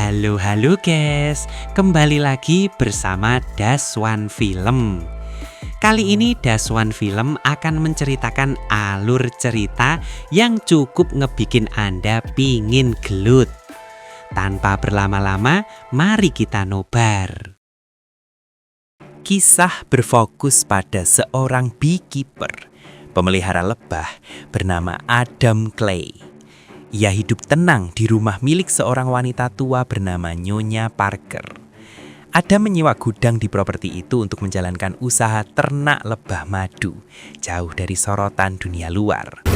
Halo guys, kembali lagi bersama Daswan Film. Kali ini Daswan Film akan menceritakan alur cerita yang cukup ngebikin Anda pingin gelut. Tanpa berlama-lama, mari kita nobar. Kisah berfokus pada seorang beekeeper, pemelihara lebah bernama Adam Clay. Ia hidup tenang di rumah milik seorang wanita tua bernama Nyonya Parker. Adam menyewa gudang di properti itu untuk menjalankan usaha ternak lebah madu, jauh dari sorotan dunia luar.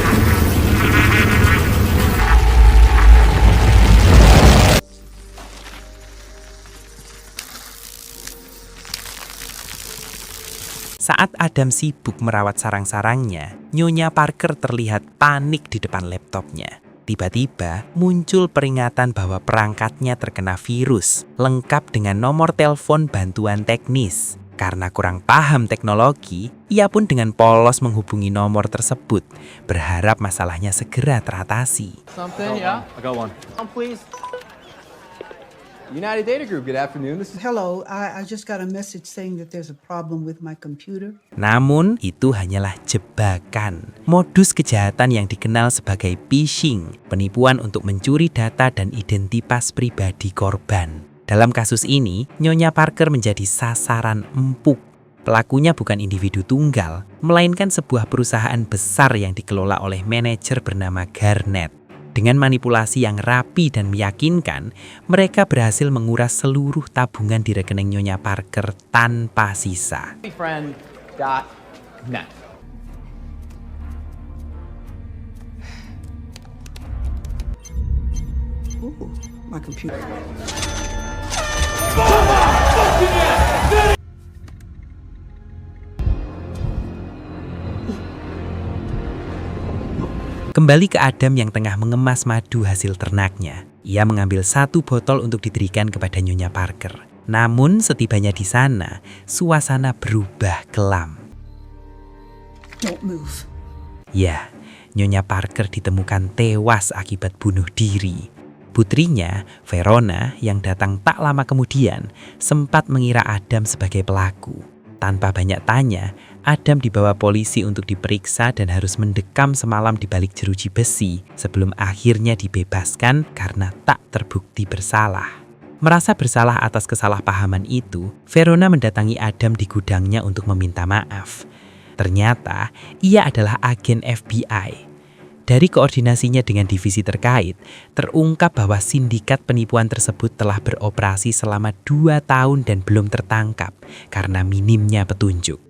Saat Adam sibuk merawat sarang-sarangnya, Nyonya Parker terlihat panik di depan laptopnya. Tiba-tiba muncul peringatan bahwa perangkatnya terkena virus, lengkap dengan nomor telepon bantuan teknis. Karena kurang paham teknologi, ia pun dengan polos menghubungi nomor tersebut, berharap masalahnya segera teratasi. I got one. Please. United Data Group, good afternoon. Hello, I just got a message saying that there's a problem with my computer. Namun, itu hanyalah jebakan. Modus kejahatan yang dikenal sebagai phishing, penipuan untuk mencuri data dan identitas pribadi korban. Dalam kasus ini, Nyonya Parker menjadi sasaran empuk. Pelakunya bukan individu tunggal, melainkan sebuah perusahaan besar yang dikelola oleh manajer bernama Garnett. Dengan manipulasi yang rapi dan meyakinkan, mereka berhasil menguras seluruh tabungan di rekening Nyonya Parker tanpa sisa. Friend.net. Ooh, my computer. Kembali ke Adam yang tengah mengemas madu hasil ternaknya. Ia mengambil satu botol untuk diberikan kepada Nyonya Parker. Namun setibanya di sana, suasana berubah kelam. Don't move. Ya, Nyonya Parker ditemukan tewas akibat bunuh diri. Putrinya, Verona, yang datang tak lama kemudian, sempat mengira Adam sebagai pelaku. Tanpa banyak tanya, Adam dibawa polisi untuk diperiksa dan harus mendekam semalam di balik jeruji besi sebelum akhirnya dibebaskan karena tak terbukti bersalah. Merasa bersalah atas kesalahpahaman itu, Verona mendatangi Adam di gudangnya untuk meminta maaf. Ternyata, ia adalah agen FBI. Dari koordinasinya dengan divisi terkait, terungkap bahwa sindikat penipuan tersebut telah beroperasi selama 2 tahun dan belum tertangkap karena minimnya petunjuk.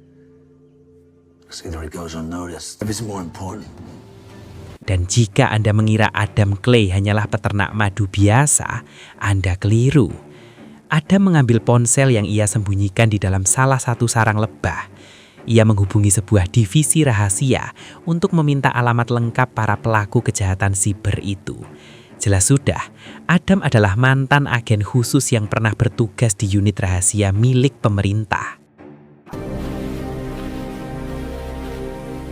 Dan jika Anda mengira Adam Clay hanyalah peternak madu biasa, Anda keliru. Adam mengambil ponsel yang ia sembunyikan di dalam salah satu sarang lebah. Ia menghubungi sebuah divisi rahasia untuk meminta alamat lengkap para pelaku kejahatan siber itu. Jelas sudah, Adam adalah mantan agen khusus yang pernah bertugas di unit rahasia milik pemerintah.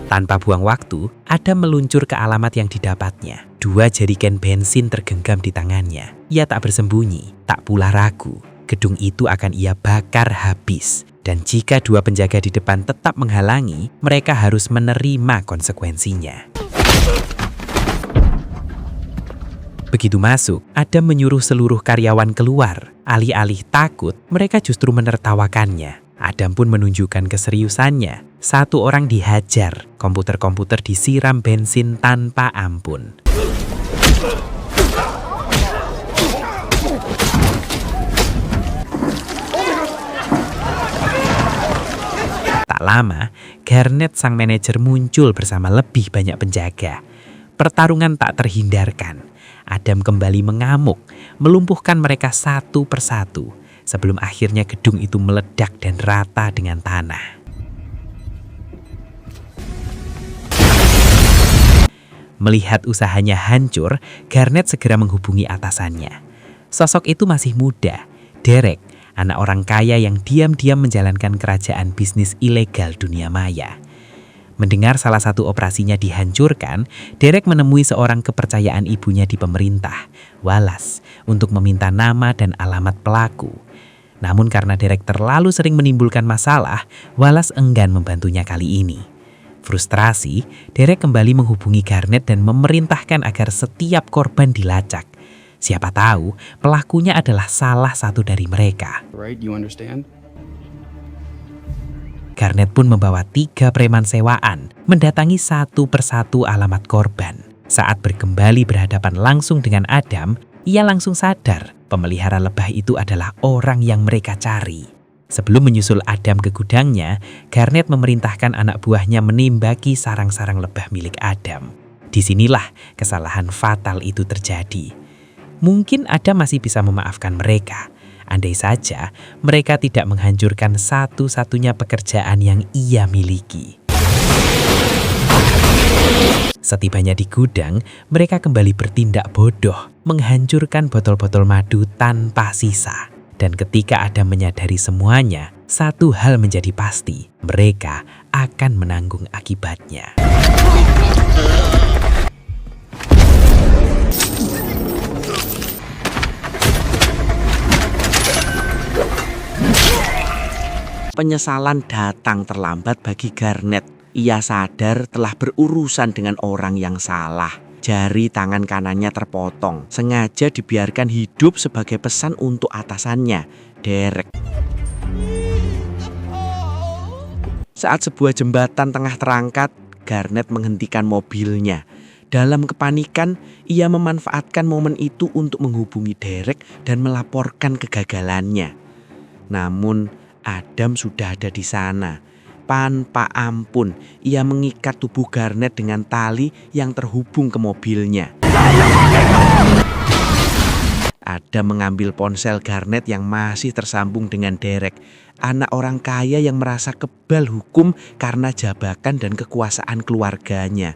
Tanpa buang waktu, Adam meluncur ke alamat yang didapatnya. 2 jerigen bensin tergenggam di tangannya. Ia tak bersembunyi, tak pula ragu. Gedung itu akan ia bakar habis. Dan jika 2 penjaga di depan tetap menghalangi, mereka harus menerima konsekuensinya. Begitu masuk, Adam menyuruh seluruh karyawan keluar. Alih-alih takut, mereka justru menertawakannya. Adam pun menunjukkan keseriusannya. 1 orang dihajar, komputer-komputer disiram bensin tanpa ampun. Tak lama, Garnett sang manajer muncul bersama lebih banyak penjaga. Pertarungan tak terhindarkan. Adam kembali mengamuk, melumpuhkan mereka satu persatu, sebelum akhirnya gedung itu meledak dan rata dengan tanah. Melihat usahanya hancur, Garnett segera menghubungi atasannya. Sosok itu masih muda, Derek, anak orang kaya yang diam-diam menjalankan kerajaan bisnis ilegal dunia maya. Mendengar salah satu operasinya dihancurkan, Derek menemui seorang kepercayaan ibunya di pemerintah, Wallace, untuk meminta nama dan alamat pelaku. Namun karena Derek terlalu sering menimbulkan masalah, Wallace enggan membantunya kali ini. Frustrasi, Derek kembali menghubungi Garnett dan memerintahkan agar setiap korban dilacak. Siapa tahu pelakunya adalah salah satu dari mereka. Right, you understand? Garnett pun membawa 3 preman sewaan mendatangi satu persatu alamat korban. Saat berkembali berhadapan langsung dengan Adam, ia langsung sadar pemelihara lebah itu adalah orang yang mereka cari. Sebelum menyusul Adam ke gudangnya, Garnett memerintahkan anak buahnya menimbaki sarang-sarang lebah milik Adam. Disinilah kesalahan fatal itu terjadi. Mungkin Adam masih bisa memaafkan mereka, andai saja mereka tidak menghancurkan satu-satunya pekerjaan yang ia miliki. Setibanya di gudang, mereka kembali bertindak bodoh, menghancurkan botol-botol madu tanpa sisa. Dan ketika Adam menyadari semuanya, satu hal menjadi pasti, mereka akan menanggung akibatnya. Penyesalan datang terlambat bagi Garnett. Ia sadar telah berurusan dengan orang yang salah. Jari tangan kanannya terpotong, sengaja dibiarkan hidup sebagai pesan untuk atasannya, Derek. Saat sebuah jembatan tengah terangkat, Garnett menghentikan mobilnya. Dalam kepanikan, ia memanfaatkan momen itu untuk menghubungi Derek dan melaporkan kegagalannya. Namun, Adam sudah ada di sana. Tanpa ampun, ia mengikat tubuh Garnett dengan tali yang terhubung ke mobilnya. Adam mengambil ponsel Garnett yang masih tersambung dengan Derek, anak orang kaya yang merasa kebal hukum karena jabatan dan kekuasaan keluarganya.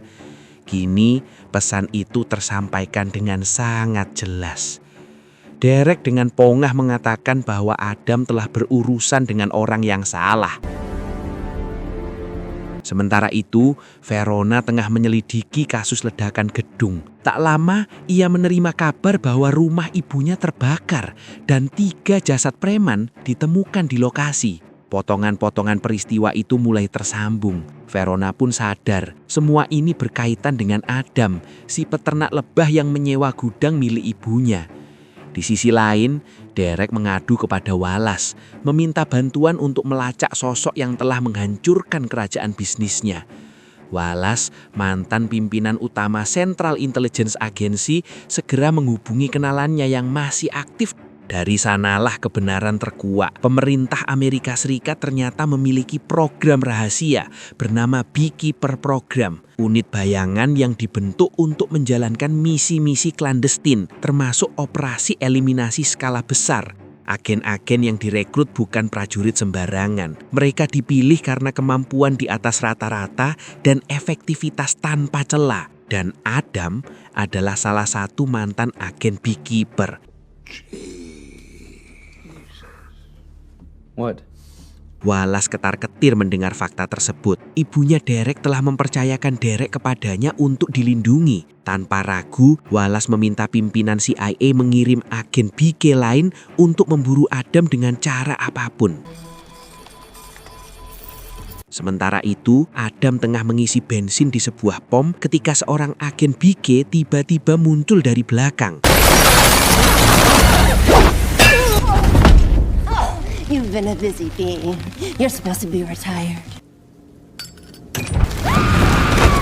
Kini, pesan itu tersampaikan dengan sangat jelas. Derek dengan pongah mengatakan bahwa Adam telah berurusan dengan orang yang salah. Sementara itu, Verona tengah menyelidiki kasus ledakan gedung. Tak lama, ia menerima kabar bahwa rumah ibunya terbakar dan 3 jasad preman ditemukan di lokasi. Potongan-potongan peristiwa itu mulai tersambung. Verona pun sadar semua ini berkaitan dengan Adam, si peternak lebah yang menyewa gudang milik ibunya. Di sisi lain, Derek mengadu kepada Wallace, meminta bantuan untuk melacak sosok yang telah menghancurkan kerajaan bisnisnya. Wallace, mantan pimpinan utama Central Intelligence Agency, segera menghubungi kenalannya yang masih aktif. Dari sanalah kebenaran terkuak. Pemerintah Amerika Serikat ternyata memiliki program rahasia bernama Beekeeper Program, unit bayangan yang dibentuk untuk menjalankan misi-misi klandestin, termasuk operasi eliminasi skala besar. Agen-agen yang direkrut bukan prajurit sembarangan. Mereka dipilih karena kemampuan di atas rata-rata dan efektivitas tanpa celah. Dan Adam adalah salah satu mantan agen Beekeeper. What? Wallace ketar-ketir mendengar fakta tersebut. Ibunya Derek telah mempercayakan Derek kepadanya untuk dilindungi. Tanpa ragu, Wallace meminta pimpinan CIA mengirim agen BK lain untuk memburu Adam dengan cara apapun. Sementara itu, Adam tengah mengisi bensin di sebuah pom ketika seorang agen BK tiba-tiba muncul dari belakang. You've been a busy bee. You're supposed to be retired.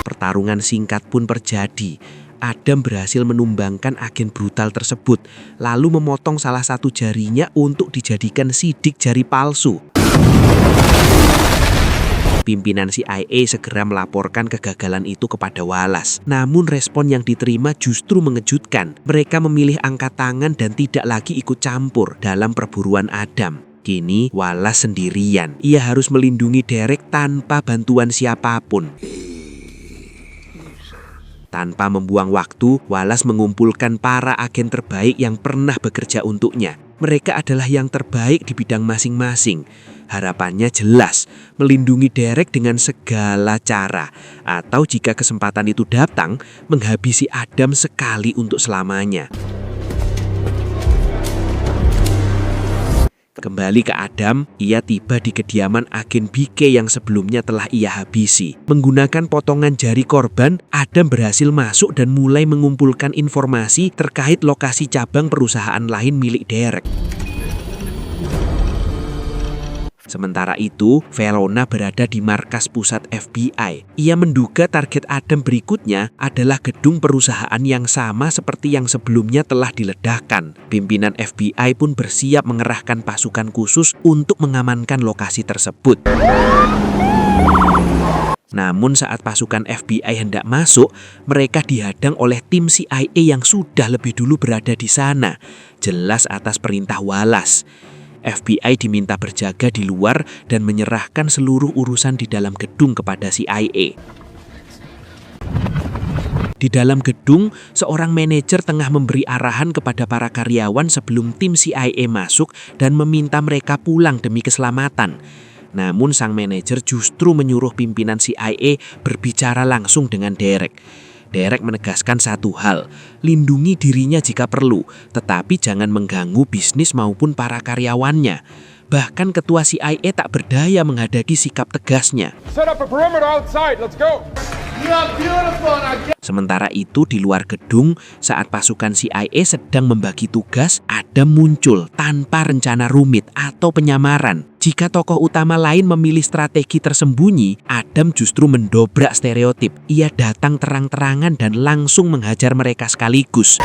Pertarungan singkat pun terjadi. Adam berhasil menumbangkan agen brutal tersebut, lalu memotong salah satu jarinya untuk dijadikan sidik jari palsu. Pimpinan CIA segera melaporkan kegagalan itu kepada Wallace. Namun respon yang diterima justru mengejutkan. Mereka memilih angkat tangan dan tidak lagi ikut campur dalam perburuan Adam. Kini Wallace sendirian. Ia harus melindungi Derek tanpa bantuan siapapun. Tanpa membuang waktu, Wallace mengumpulkan para agen terbaik yang pernah bekerja untuknya. Mereka adalah yang terbaik di bidang masing-masing. Harapannya jelas, melindungi Derek dengan segala cara, atau jika kesempatan itu datang, menghabisi Adam sekali untuk selamanya. Kembali ke Adam, ia tiba di kediaman agen BK yang sebelumnya telah ia habisi. Menggunakan potongan jari korban, Adam berhasil masuk dan mulai mengumpulkan informasi terkait lokasi cabang perusahaan lain milik Derek. Sementara itu, Verona berada di markas pusat FBI. Ia menduga target Adam berikutnya adalah gedung perusahaan yang sama seperti yang sebelumnya telah diledakkan. Pimpinan FBI pun bersiap mengerahkan pasukan khusus untuk mengamankan lokasi tersebut. Namun saat pasukan FBI hendak masuk, mereka dihadang oleh tim CIA yang sudah lebih dulu berada di sana, jelas atas perintah Wallace. FBI diminta berjaga di luar dan menyerahkan seluruh urusan di dalam gedung kepada CIA. Di dalam gedung, seorang manajer tengah memberi arahan kepada para karyawan sebelum tim CIA masuk dan meminta mereka pulang demi keselamatan. Namun sang manajer justru menyuruh pimpinan CIA berbicara langsung dengan Derek. Derek menegaskan satu hal, lindungi dirinya jika perlu, tetapi jangan mengganggu bisnis maupun para karyawannya. Bahkan ketua CIA tak berdaya menghadapi sikap tegasnya. Set up a perimeter outside. Let's go. Sementara itu di luar gedung, saat pasukan CIA sedang membagi tugas, Adam muncul tanpa rencana rumit atau penyamaran. Jika tokoh utama lain memilih strategi tersembunyi, Adam justru mendobrak stereotip. Ia datang terang-terangan dan langsung menghajar mereka sekaligus.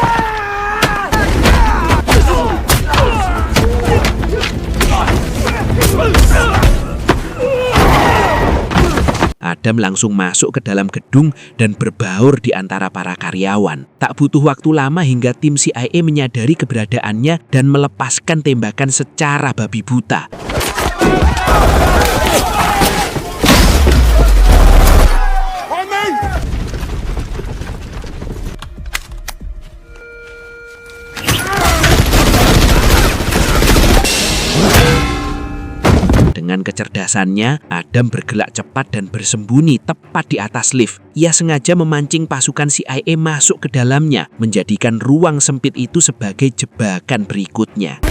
Adam langsung masuk ke dalam gedung dan berbaur di antara para karyawan. Tak butuh waktu lama hingga tim CIA menyadari keberadaannya dan melepaskan tembakan secara babi buta. Dengan kecerdasannya, Adam bergerak cepat dan bersembunyi tepat di atas lift. Ia sengaja memancing pasukan CIA masuk ke dalamnya, menjadikan ruang sempit itu sebagai jebakan berikutnya.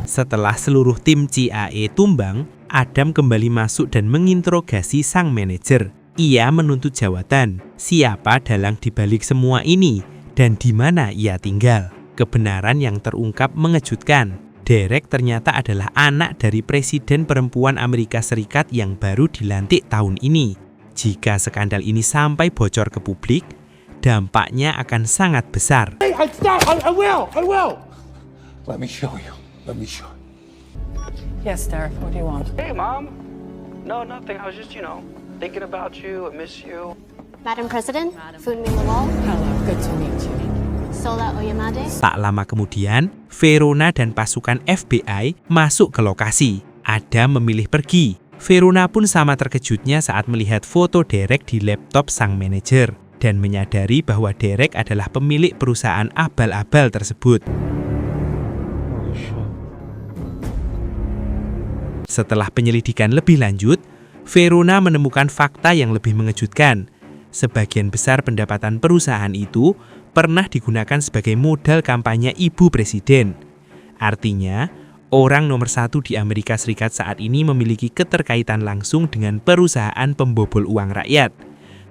Setelah seluruh tim CIA tumbang, Adam kembali masuk dan menginterogasi sang manajer. Ia menuntut jawaban, siapa dalang dibalik semua ini dan di mana ia tinggal. Kebenaran yang terungkap mengejutkan. Derek ternyata adalah anak dari presiden perempuan Amerika Serikat yang baru dilantik tahun ini. Jika skandal ini sampai bocor ke publik, dampaknya akan sangat besar. Hey, I will. Let me show you. Yes, Derek, what do you want? Hey, Mom. No, nothing. I was just, thinking about you. I miss you. Madam President, Funmi Lawal, Hello, good to meet you. Sola Oyamade. Tak lama kemudian, Verona dan pasukan FBI masuk ke lokasi. Adam memilih pergi. Verona pun sama terkejutnya saat melihat foto Derek di laptop sang manajer dan menyadari bahwa Derek adalah pemilik perusahaan abal-abal tersebut. Setelah penyelidikan lebih lanjut, Verona menemukan fakta yang lebih mengejutkan. Sebagian besar pendapatan perusahaan itu pernah digunakan sebagai modal kampanye ibu presiden. Artinya, orang nomor satu di Amerika Serikat saat ini memiliki keterkaitan langsung dengan perusahaan pembobol uang rakyat.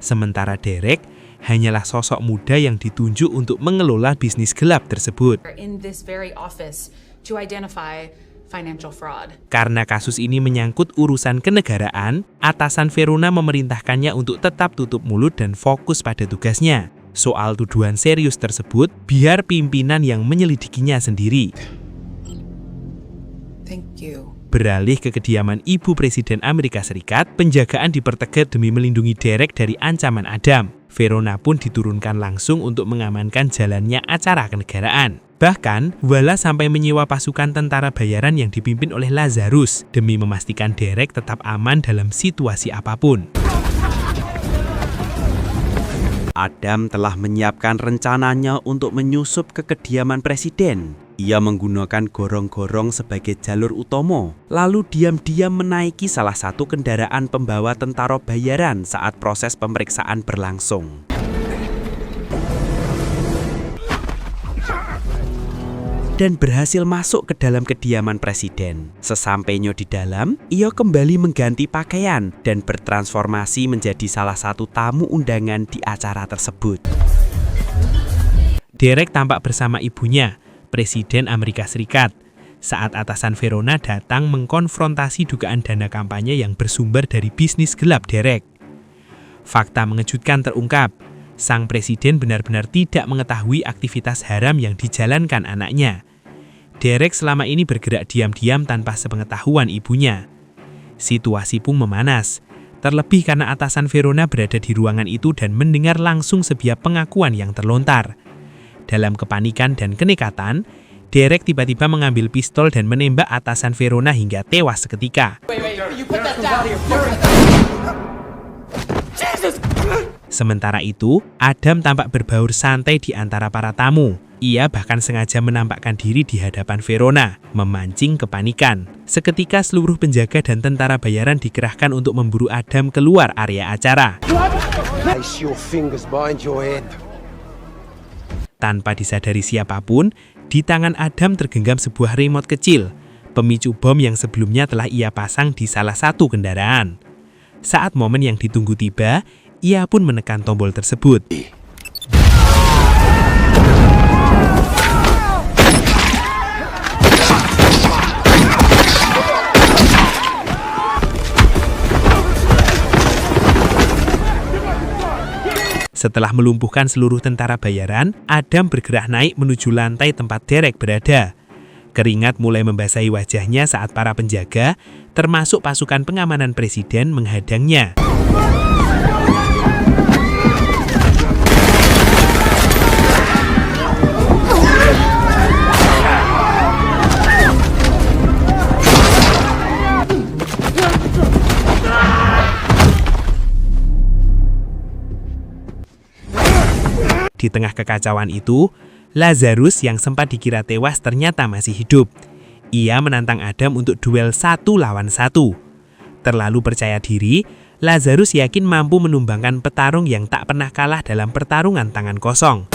Sementara Derek hanyalah sosok muda yang ditunjuk untuk mengelola bisnis gelap tersebut. In this very office to identify financial fraud. Karena kasus ini menyangkut urusan kenegaraan, atasan Verona memerintahkannya untuk tetap tutup mulut dan fokus pada tugasnya. Soal tuduhan serius tersebut, biar pimpinan yang menyelidikinya sendiri. Thank you. Beralih ke kediaman Ibu Presiden Amerika Serikat, penjagaan dipertegas demi melindungi Derek dari ancaman Adam. Verona pun diturunkan langsung untuk mengamankan jalannya acara kenegaraan. Bahkan, Wallace sampai menyewa pasukan tentara bayaran yang dipimpin oleh Lazarus demi memastikan Derek tetap aman dalam situasi apapun. Adam telah menyiapkan rencananya untuk menyusup ke kediaman presiden. Ia menggunakan gorong-gorong sebagai jalur utama, lalu diam-diam menaiki salah satu kendaraan pembawa tentara bayaran saat proses pemeriksaan berlangsung. Dan berhasil masuk ke dalam kediaman presiden. Sesampainya di dalam, ia kembali mengganti pakaian dan bertransformasi menjadi salah satu tamu undangan di acara tersebut. Derek tampak bersama ibunya, Presiden Amerika Serikat, saat atasan Verona datang mengkonfrontasi dugaan dana kampanye yang bersumber dari bisnis gelap Derek. Fakta mengejutkan terungkap. Sang presiden benar-benar tidak mengetahui aktivitas haram yang dijalankan anaknya. Derek selama ini bergerak diam-diam tanpa sepengetahuan ibunya. Situasi pun memanas, terlebih karena atasan Verona berada di ruangan itu dan mendengar langsung sebuah pengakuan yang terlontar. Dalam kepanikan dan kenekatan, Derek tiba-tiba mengambil pistol dan menembak atasan Verona hingga tewas seketika. Sementara itu, Adam tampak berbaur santai di antara para tamu. Ia bahkan sengaja menampakkan diri di hadapan Verona, memancing kepanikan. Seketika seluruh penjaga dan tentara bayaran dikerahkan untuk memburu Adam keluar area acara. Place your fingers behind your head. Tanpa disadari siapapun, di tangan Adam tergenggam sebuah remote kecil, pemicu bom yang sebelumnya telah ia pasang di salah satu kendaraan. Saat momen yang ditunggu tiba, ia pun menekan tombol tersebut. Setelah melumpuhkan seluruh tentara bayaran, Adam bergerak naik menuju lantai tempat Derek berada. Keringat mulai membasahi wajahnya saat para penjaga, termasuk pasukan pengamanan presiden, menghadangnya. Di tengah kekacauan itu, Lazarus yang sempat dikira tewas ternyata masih hidup. Ia menantang Adam untuk duel 1 lawan 1. Terlalu percaya diri, Lazarus yakin mampu menumbangkan petarung yang tak pernah kalah dalam pertarungan tangan kosong.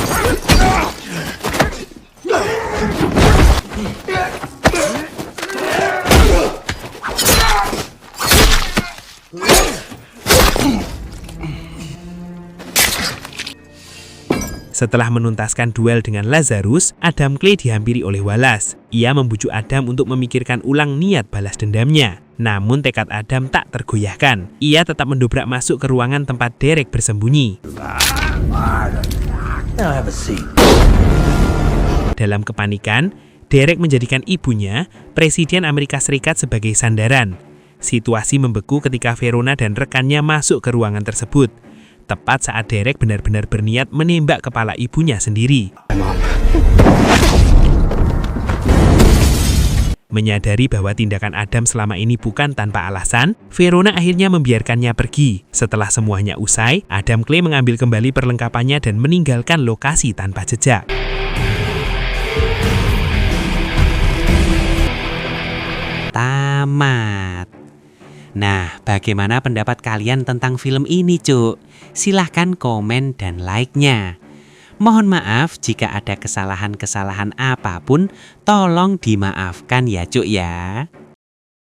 Setelah menuntaskan duel dengan Lazarus, Adam Clay dihampiri oleh Wallace. Ia membujuk Adam untuk memikirkan ulang niat balas dendamnya. Namun tekad Adam tak tergoyahkan. Ia tetap mendobrak masuk ke ruangan tempat Derek bersembunyi. Dalam kepanikan, Derek menjadikan ibunya, Presiden Amerika Serikat, sebagai sandaran. Situasi membeku ketika Verona dan rekannya masuk ke ruangan tersebut. Tepat saat Derek benar-benar berniat menembak kepala ibunya sendiri. Menyadari bahwa tindakan Adam selama ini bukan tanpa alasan, Verona akhirnya membiarkannya pergi. Setelah semuanya usai, Adam Clay mengambil kembali perlengkapannya dan meninggalkan lokasi tanpa jejak. Tamat. Nah, bagaimana pendapat kalian tentang film ini, Cuk? Silahkan komen dan like-nya. Mohon maaf jika ada kesalahan-kesalahan apapun, tolong dimaafkan ya, Cuk ya.